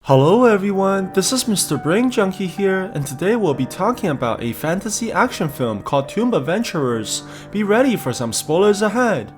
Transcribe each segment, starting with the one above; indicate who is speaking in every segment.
Speaker 1: Hello everyone, this is Mr. Brain Junkie here, and today we'll be talking about a fantasy action film called Tomb Adventurers. Be ready for some spoilers ahead.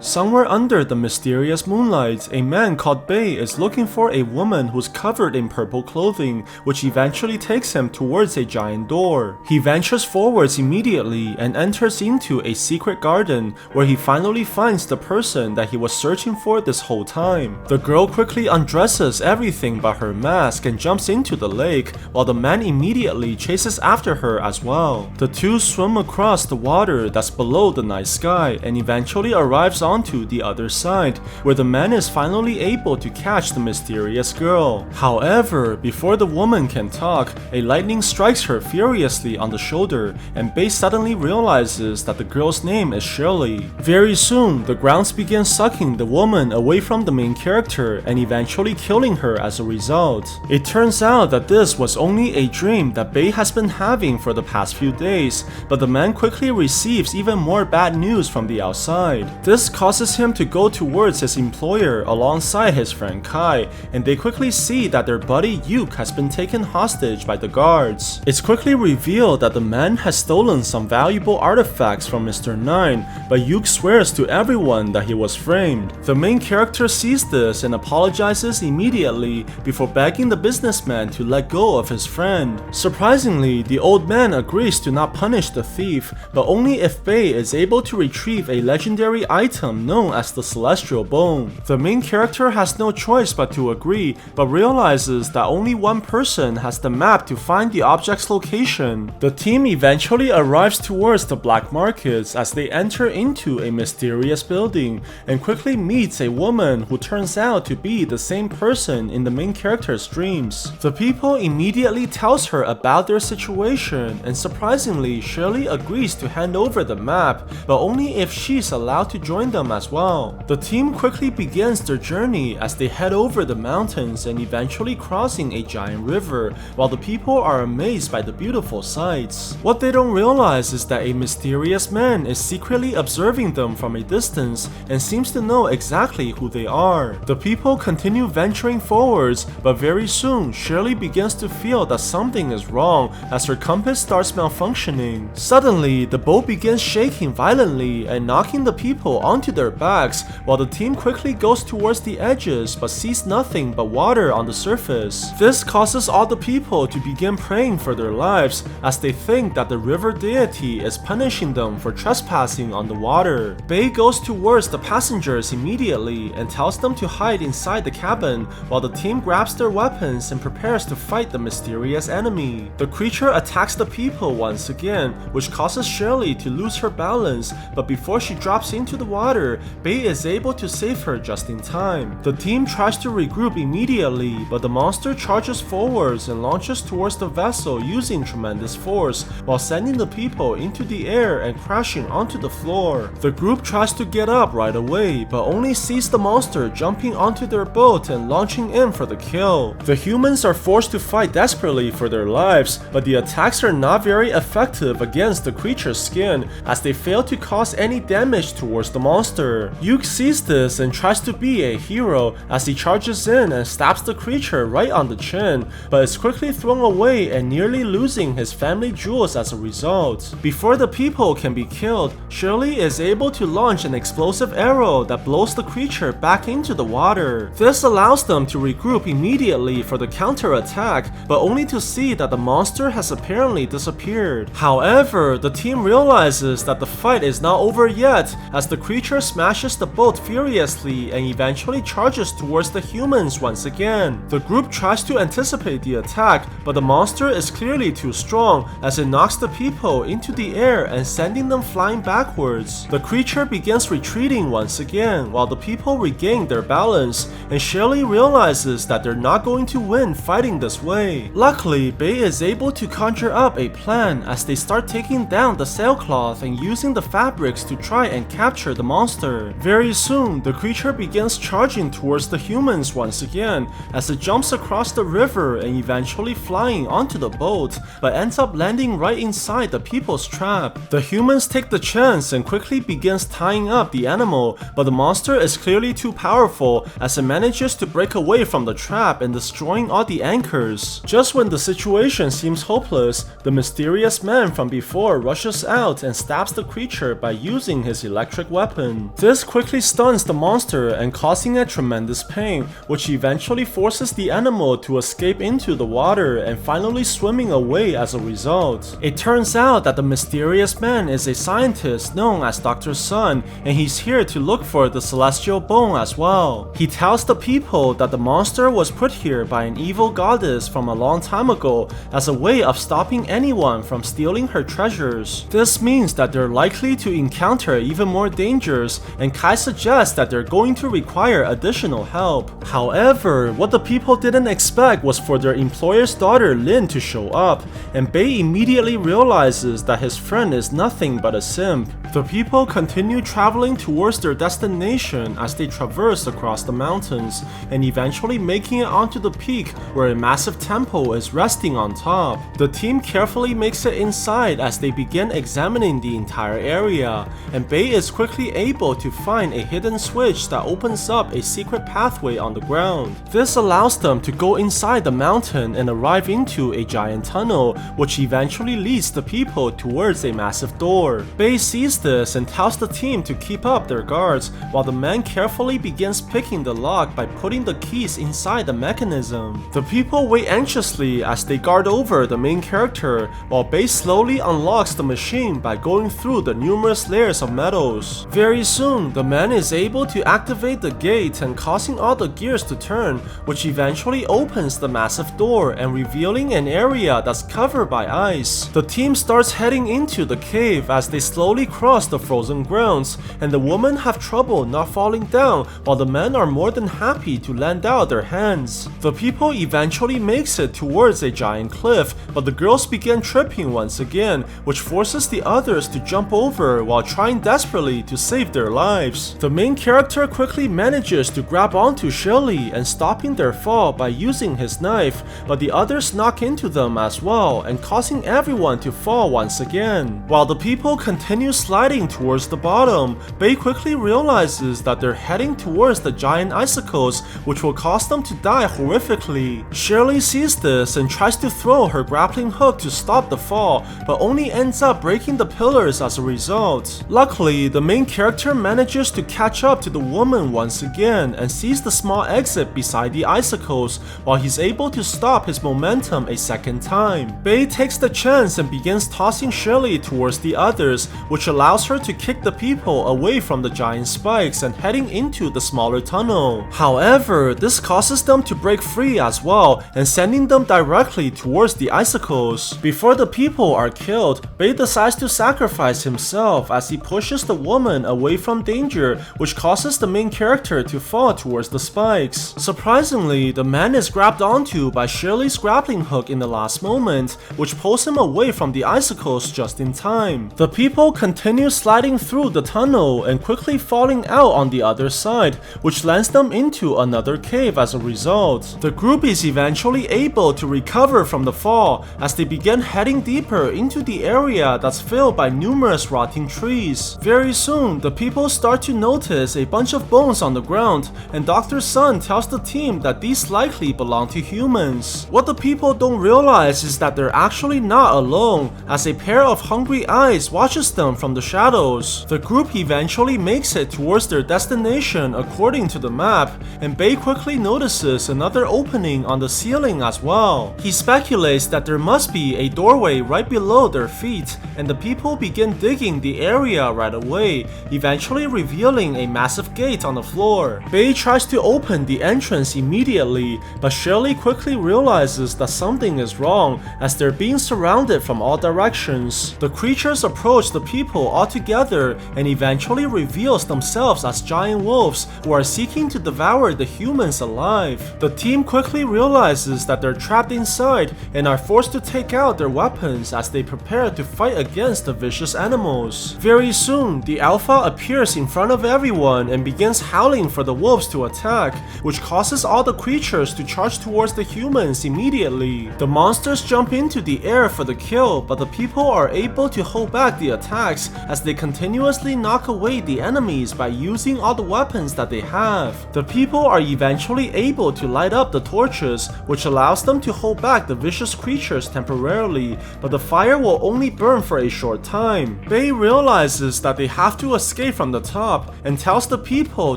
Speaker 1: Somewhere under the mysterious moonlight, a man called Bei is looking for a woman who's covered in purple clothing, which eventually takes him towards a giant door. He ventures forwards immediately and enters into a secret garden, where he finally finds the person that he was searching for this whole time. The girl quickly undresses everything but her mask and jumps into the lake, while the man immediately chases after her as well. The two swim across the water that's below the night sky and eventually arrives onto the other side, where the man is finally able to catch the mysterious girl. However, before the woman can talk, a lightning strikes her furiously on the shoulder, and Bei suddenly realizes that the girl's name is Shirley. Very soon, the grounds begin sucking the woman away from the main character and eventually killing her as a result. It turns out that this was only a dream that Bei has been having for the past few days, but the man quickly receives even more bad news from the outside. This causes him to go towards his employer alongside his friend Kai, and they quickly see that their buddy Yuke has been taken hostage by the guards. It's quickly revealed that the man has stolen some valuable artifacts from Mr. 9, but Yuke swears to everyone that he was framed. The main character sees this and apologizes immediately before begging the businessman to let go of his friend. Surprisingly, the old man agrees to not punish the thief, but only if Bei is able to retrieve a legendary item known as the Celestial Bone. The main character has no choice but to agree, but realizes that only one person has the map to find the object's location. The team eventually arrives towards the black markets as they enter into a mysterious building and quickly meets a woman who turns out to be the same person in the main character's dreams. The people immediately tells her about their situation, and surprisingly, Shirley agrees to hand over the map, but only if she's allowed to join them as well. The team quickly begins their journey as they head over the mountains and eventually crossing a giant river, while the people are amazed by the beautiful sights. What they don't realize is that a mysterious man is secretly observing them from a distance and seems to know exactly who they are. The people continue venturing forwards, but very soon Shirley begins to feel that something is wrong as her compass starts malfunctioning. Suddenly, the boat begins shaking violently and knocking the people onto their backs, while the team quickly goes towards the edges but sees nothing but water on the surface. This causes all the people to begin praying for their lives as they think that the river deity is punishing them for trespassing on the water. Bei goes towards the passengers immediately and tells them to hide inside the cabin, while the team grabs their weapons and prepares to fight the mysterious enemy. The creature attacks the people once again, which causes Shirley to lose her balance, but before she drops into the water, Bei is able to save her just in time. The team tries to regroup immediately, but the monster charges forwards and launches towards the vessel using tremendous force, while sending the people into the air and crashing onto the floor. The group tries to get up right away, but only sees the monster jumping onto their boat and launching in for the kill. The humans are forced to fight desperately for their lives, but the attacks are not very effective against the creature's skin, as they fail to cause any damage towards the monster. Yuke sees this and tries to be a hero as he charges in and stabs the creature right on the chin, but is quickly thrown away and nearly losing his family jewels as a result. Before the people can be killed, Shirley is able to launch an explosive arrow that blows the creature back into the water. This allows them to regroup immediately for the counter-attack, but only to see that the monster has apparently disappeared. However, the team realizes that the fight is not over yet as the creature smashes the boat furiously and eventually charges towards the humans once again. The group tries to anticipate the attack, but the monster is clearly too strong as it knocks the people into the air and sending them flying backwards. The creature begins retreating once again while the people regain their balance, and Shirley realizes that they're not going to win fighting this way. Luckily, Bei is able to conjure up a plan as they start taking down the sailcloth and using the fabrics to try and capture the monster monster. Very soon, the creature begins charging towards the humans once again as it jumps across the river and eventually flying onto the boat, but ends up landing right inside the people's trap. The humans take the chance and quickly begins tying up the animal, but the monster is clearly too powerful as it manages to break away from the trap and destroying all the anchors. Just when the situation seems hopeless, the mysterious man from before rushes out and stabs the creature by using his electric weapon. This quickly stuns the monster and causing a tremendous pain, which eventually forces the animal to escape into the water and finally swimming away as a result. It turns out that the mysterious man is a scientist known as Dr. Sun, and he's here to look for the celestial bone as well. He tells the people that the monster was put here by an evil goddess from a long time ago as a way of stopping anyone from stealing her treasures. This means that they're likely to encounter even more dangers, and Kai suggests that they're going to require additional help. However, what the people didn't expect was for their employer's daughter Lin to show up, and Bei immediately realizes that his friend is nothing but a simp. The people continue traveling towards their destination as they traverse across the mountains, and eventually making it onto the peak where a massive temple is resting on top. The team carefully makes it inside as they begin examining the entire area, and Bei is quickly able to find a hidden switch that opens up a secret pathway on the ground. This allows them to go inside the mountain and arrive into a giant tunnel, which eventually leads the people towards a massive door. Bei sees this and tells the team to keep up their guards, while the man carefully begins picking the lock by putting the keys inside the mechanism. The people wait anxiously as they guard over the main character, while Bei slowly unlocks the machine by going through the numerous layers of metals. Very soon, the man is able to activate the gate and causing all the gears to turn, which eventually opens the massive door and revealing an area that's covered by ice. The team starts heading into the cave as they slowly cross the frozen grounds, and the women have trouble not falling down while the men are more than happy to lend out their hands. The people eventually makes it towards a giant cliff, but the girls begin tripping once again, which forces the others to jump over while trying desperately to save their lives. The main character quickly manages to grab onto Shirley and stopping their fall by using his knife, but the others knock into them as well and causing everyone to fall once again. While the people continue sliding towards the bottom, Bei quickly realizes that they're heading towards the giant icicles, which will cause them to die horrifically. Shirley sees this and tries to throw her grappling hook to stop the fall, but only ends up breaking the pillars as a result. Luckily, the main character manages to catch up to the woman once again and sees the small exit beside the icicles, while he's able to stop his momentum a second time. Bei takes the chance and begins tossing Shirley towards the others, which allows her to kick the people away from the giant spikes and heading into the smaller tunnel. However, this causes them to break free as well and sending them directly towards the icicles. Before the people are killed, Bei decides to sacrifice himself as he pushes the woman away from danger, which causes the main character to fall towards the spikes. Surprisingly, the man is grabbed onto by Shirley's grappling hook in the last moment, which pulls him away from the icicles just in time. The people continue sliding through the tunnel and quickly falling out on the other side, which lands them into another cave as a result. The group is eventually able to recover from the fall as they begin heading deeper into the area that's filled by numerous rotting trees. Very soon, the people start to notice a bunch of bones on the ground, and Dr. Sun tells the team that these likely belong to humans. What the people don't realize is that they're actually not alone, as a pair of hungry eyes watches them from the shadows. The group eventually makes it towards their destination according to the map, and Bei quickly notices another opening on the ceiling as well. He speculates that there must be a doorway right below their feet, and the people begin digging the area right away, eventually revealing a massive gate on the floor. Bei tries to open the entrance immediately, but Shirley quickly realizes that something is wrong as they're being surrounded from all directions. The creatures approach the people all together and eventually reveals themselves as giant wolves who are seeking to devour the humans alive. The team quickly realizes that they're trapped inside and are forced to take out their weapons as they prepare to fight against the vicious animals. Very soon, the Alpha appears in front of everyone and begins howling for the wolves to attack, which causes all the creatures to charge towards the humans immediately. The monsters jump into the air for the kill, but the people are able to hold back the attacks as they continuously knock away the enemies by using all the weapons that they have. The people are eventually able to light up the torches, which allows them to hold back the vicious creatures temporarily, but the fire will only burn for a short time. Bei realizes that they have to escape from the top and tells the people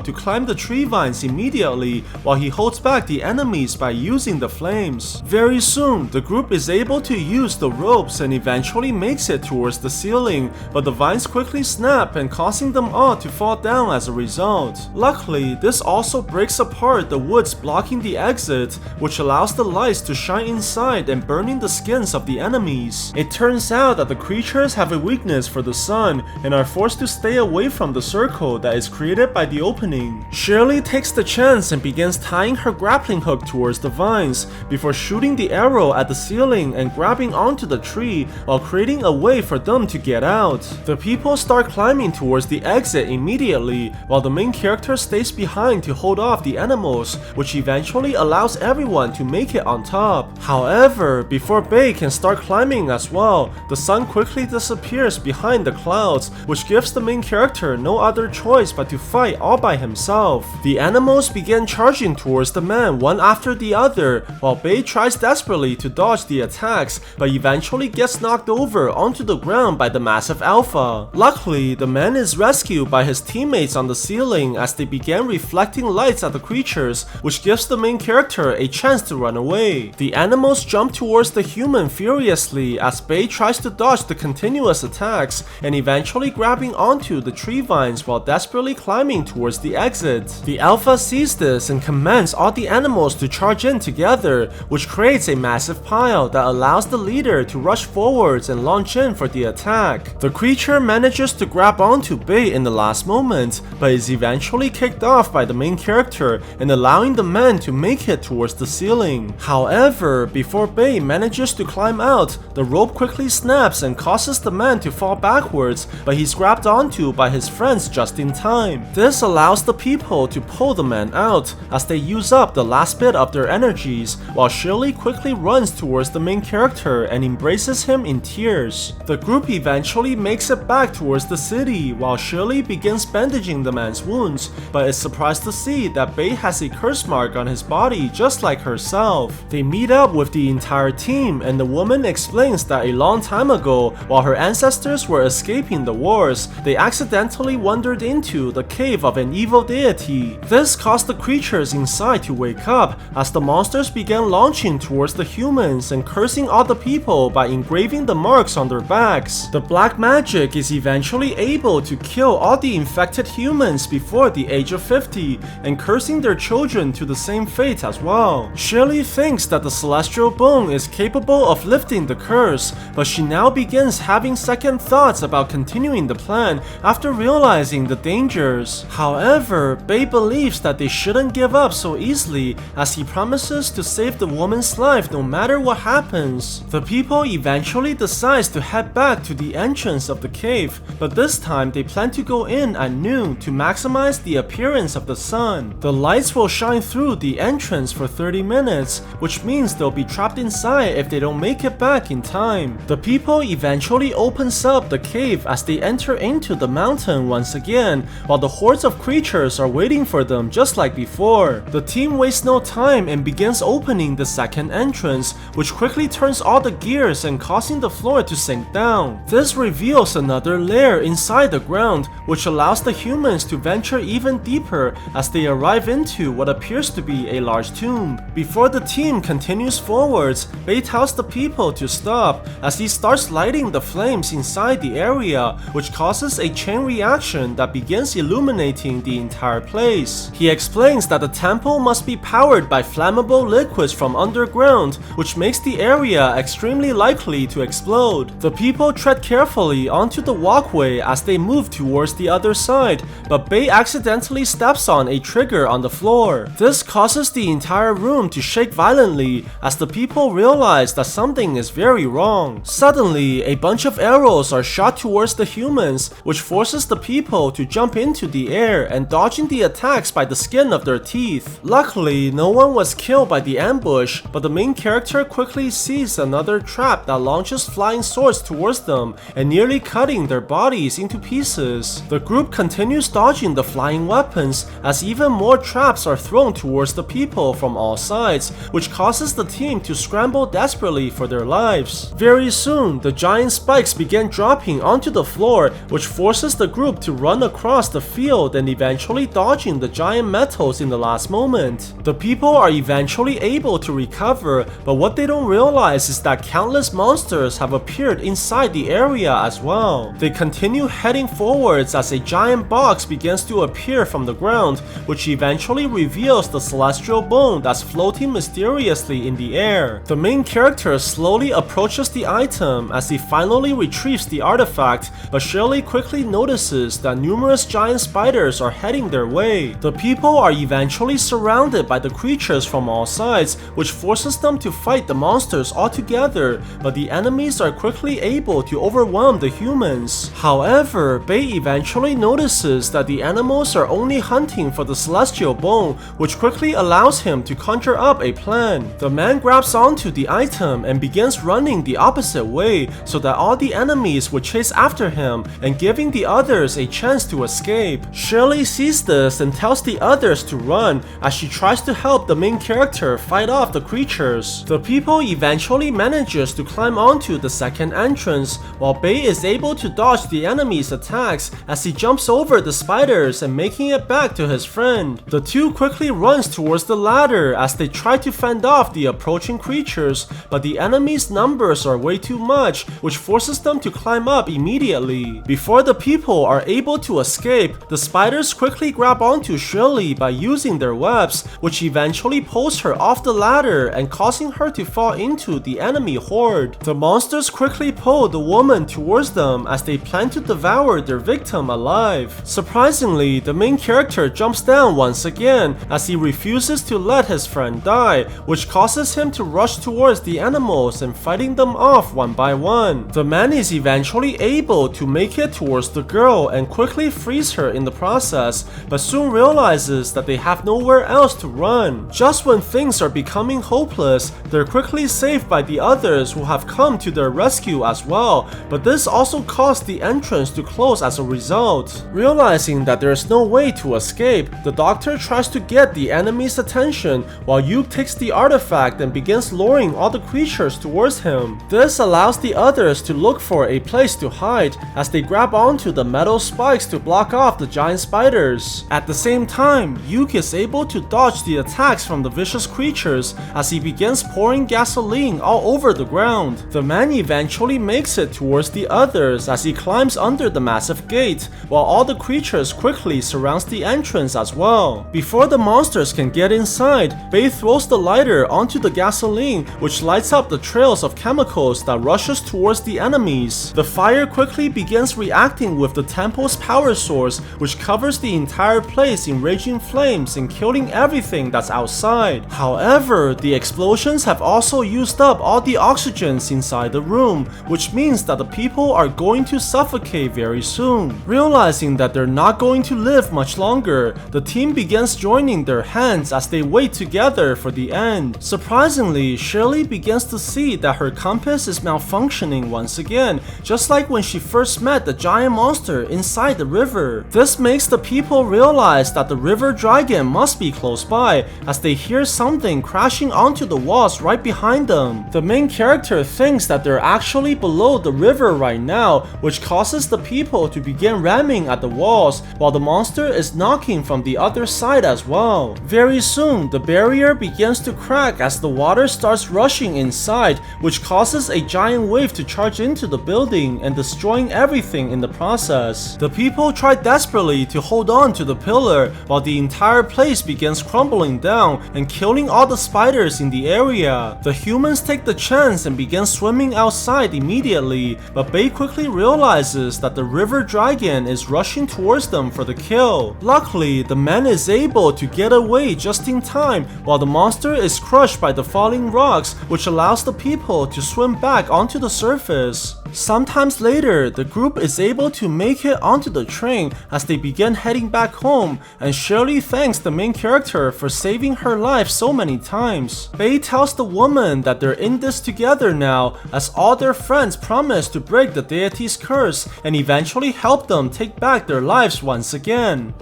Speaker 1: to climb the tree vines immediately while he holds back the enemies by using the flames. Very soon, the group is able to use the ropes and eventually makes it towards the ceiling, but the vines quickly snap and causing them all to fall down as a result. Luckily, this also breaks apart the woods blocking the exit, which allows the lights to shine inside and burning the skins of the enemies. It turns out that the creatures have a weakness for the sun and are forced to stay away from the circle that is created by the opening. Shirley takes the chance and begins tying her grappling hook towards the vines before shooting the arrow at the ceiling and grabbing onto the tree while creating a way for them to get out. The people start climbing towards the exit immediately while the main character stays behind to hold off the animals, which eventually allows everyone to make it on top. However, before Bei can start climbing as well, the sun quickly disappears behind the clouds, which gives the main character no other choice but to fight all by himself. The animals begin charging towards the man one after the other, while Bei tries desperately to dodge the attacks, but eventually gets knocked over onto the ground by the massive Alpha. Luckily, the man is rescued by his teammates on the ceiling as they begin reflecting lights at the creatures, which gives the main character a chance to run away. The animals jump towards the human furiously as Bei tries to dodge the continuous attacks and eventually grabbing onto the tree vines while desperately climbing towards the exit. The Alpha sees this and commands all the animals to charge in together, which creates a massive pile that allows the leader to rush forwards and launch in for the attack. The creature manages to grab onto Bei in the last moment, but is eventually kicked off by the main character and allowing the man to make it towards the ceiling. However, before Bei manages to climb out, the rope quickly snaps and causes the man to fall backwards, but he's grabbed onto by his friends just in time. This allows the people to pull the man out as they use up the last bit of their energies, while Shirley quickly runs towards the main character and embraces him in tears. The group eventually makes it back towards the city while Shirley begins bandaging the man's wounds, but is surprised to see that Bei has a curse mark on his body just like herself. They meet up with the entire team and the woman explains that a long time ago, while her ancestors were escaping the wars, they accidentally wandered into the cave of an evil deity. This caused the creatures inside to wake up as the monsters began launching towards the humans and cursing all the people by engraving the marks on their backs. The black magic is eventually able to kill all the infected humans before the age of 50 and cursing their children to the same fate as well. Shirley thinks that the celestial bone is capable of lifting the curse, but she now begins having second thoughts about continuing the plan after realizing the dangers. However, Bei believes that they shouldn't give up so easily as he promises to save the woman's life no matter what happens. The people eventually decide to head back to the entrance of the cave, but this time they plan to go in at noon to maximize the appearance of the sun. The lights will shine through the entrance for 30 minutes, which means they'll be trapped inside if they don't make it back in time. The people eventually opens up the cave as they enter into the mountain once again, while the hordes of creatures are waiting for them just like before. The team wastes no time and begins opening the second entrance, which quickly turns all the gears and causing the floor to sink down. This reveals another lair inside the ground, which allows the humans to venture even deeper as they arrive into what appears to be a large tomb. Before the team continues forwards, Bei tells the people to stop as he starts lighting the flames inside the area, which causes a chain reaction that begins illuminating the entire place. He explains that the temple must be powered by flammable liquids from underground, which makes the area extremely likely to explode. The people tread carefully onto the walkway as they move towards the other side, but Bei accidentally steps on a trigger on the floor. This causes the entire room to shake violently as the people realize that something is very wrong. Suddenly, a bunch of arrows are shot towards the humans, which forces the people to jump into the air and dodging the attacks by the skin of their teeth. Luckily, no one was killed by the ambush, but the main character quickly sees another trap that launches flying swords towards them and nearly cutting their bodies into pieces. The group continues dodging the flying weapons as even more traps are thrown towards the people from all sides, which causes the team to scramble desperately for their lives. Very soon, the giant spikes begin dropping onto the floor, which forces the group to run across the field and eventually dodging the giant metals in the last moment. The people are eventually able to recover, but what they don't realize is that countless monsters have appeared inside the area as well. They continue heading forwards as a giant box begins to appear from the ground, which eventually reveals the celestial bone that's floating mysteriously in the air. The main character slowly approaches the item as he finally retrieves the artifact, but Shirley quickly notices that numerous giant spiders are heading their way. The people are eventually surrounded by the creatures from all sides, which forces them to fight the monsters all together, but the enemies are quickly able to overwhelm the humans. However, Bei eventually notices that the animals are only hunting for the celestial bone, which quickly allows him to conjure up a plan. The man grabs onto the item and begins running the opposite way so that all the enemies would chase after him and giving the others a chance to escape. Shirley sees this and tells the others to run as she tries to help the main character fight off the creatures. The people eventually manages to climb onto the second entrance, while Bei is able to dodge the enemy's attacks as he jumps over the spiders and making it back to his friend. The two quickly runs towards the ladder as they try to fend off the approaching creatures, but the enemy's numbers are way too much, which forces them to climb up immediately. Before the people are able to escape, the spiders quickly grab onto Shirley by using their webs, which eventually pulls her off the ladder and causing her to fall into the enemy horde. The monsters quickly pull the woman towards them as they plan to devour their victim alive. Surprisingly, the main character jumps down once again as he refuses to let his friend die, which causes him to rush towards the animals and fighting them off one by one. The man is eventually able to make it towards the girl and quickly frees her in the process, but soon realizes that they have nowhere else to run. Just when things are becoming hopeless, they're quickly saved by the others who have come to their rescue as well, but this also caused the entrance to close as a result. Realizing that there's no way to escape, the doctor tries to get the enemy's attention while Yuke takes the artifact and begins luring all the creatures towards him. This allows the others to look for a place to hide as they grab onto the metal spikes to block off the giant spiders. At the same time, Yuke is able to dodge the attacks from the vicious creatures as he begins pouring gasoline all over the ground. The man eventually makes it towards the others as he climbs under the massive gate, while all the creatures quickly surrounds the entrance as well. Before the monsters can get inside, Bei throws the lighter onto the gasoline, which lights up the trails of chemicals that rushes towards the enemies. The fire quickly begins reacting with the temple's power source, which covers the entire place in raging flames and killing everything that's outside. However, the explosions have also used up all the oxygens inside the room, which means that the people are going to suffocate very soon. Realizing that they're not going to live much longer, the team begins joining their hands as they wait together for the end. Surprisingly, Shirley begins to see that her compass is malfunctioning once again, just like when she first met the giant monster inside the river. This makes the people realize that the river dragon must be close by, as they hear something crashing onto the walls right behind them. The main character thinks that they're actually below the river right now, which causes the people to begin ramming at the walls, while the monster is knocking from the other side as well. Very soon, the barrier begins to crack as the water starts rushing inside, which causes a giant wave to charge into the building and destroying everything in the process. The people try desperately to hold on to the pillar, while the entire place begins crumbling down and killing all the spiders in the area. The humans take the chance and begin swimming outside immediately, but Bei quickly realizes that the river dragon is rushing towards them for the kill. Luckily, the man is able to get away just in time while the monster is crushed by the falling rocks, which allows the people to swim back onto the surface. Sometimes later, the group is able to make it onto the train as they begin heading back home, and Shirley thanks the main character for saving her life so many times. Faye tells the woman that they're in this together now, as all their friends promise to break the deity's curse and eventually help them take back their lives once again.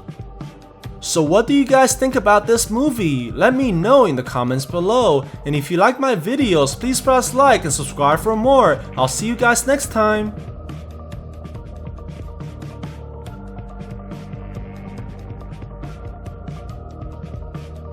Speaker 1: So what do you guys think about this movie? Let me know in the comments below. And if you like my videos, please press like and subscribe for more. I'll see you guys next time.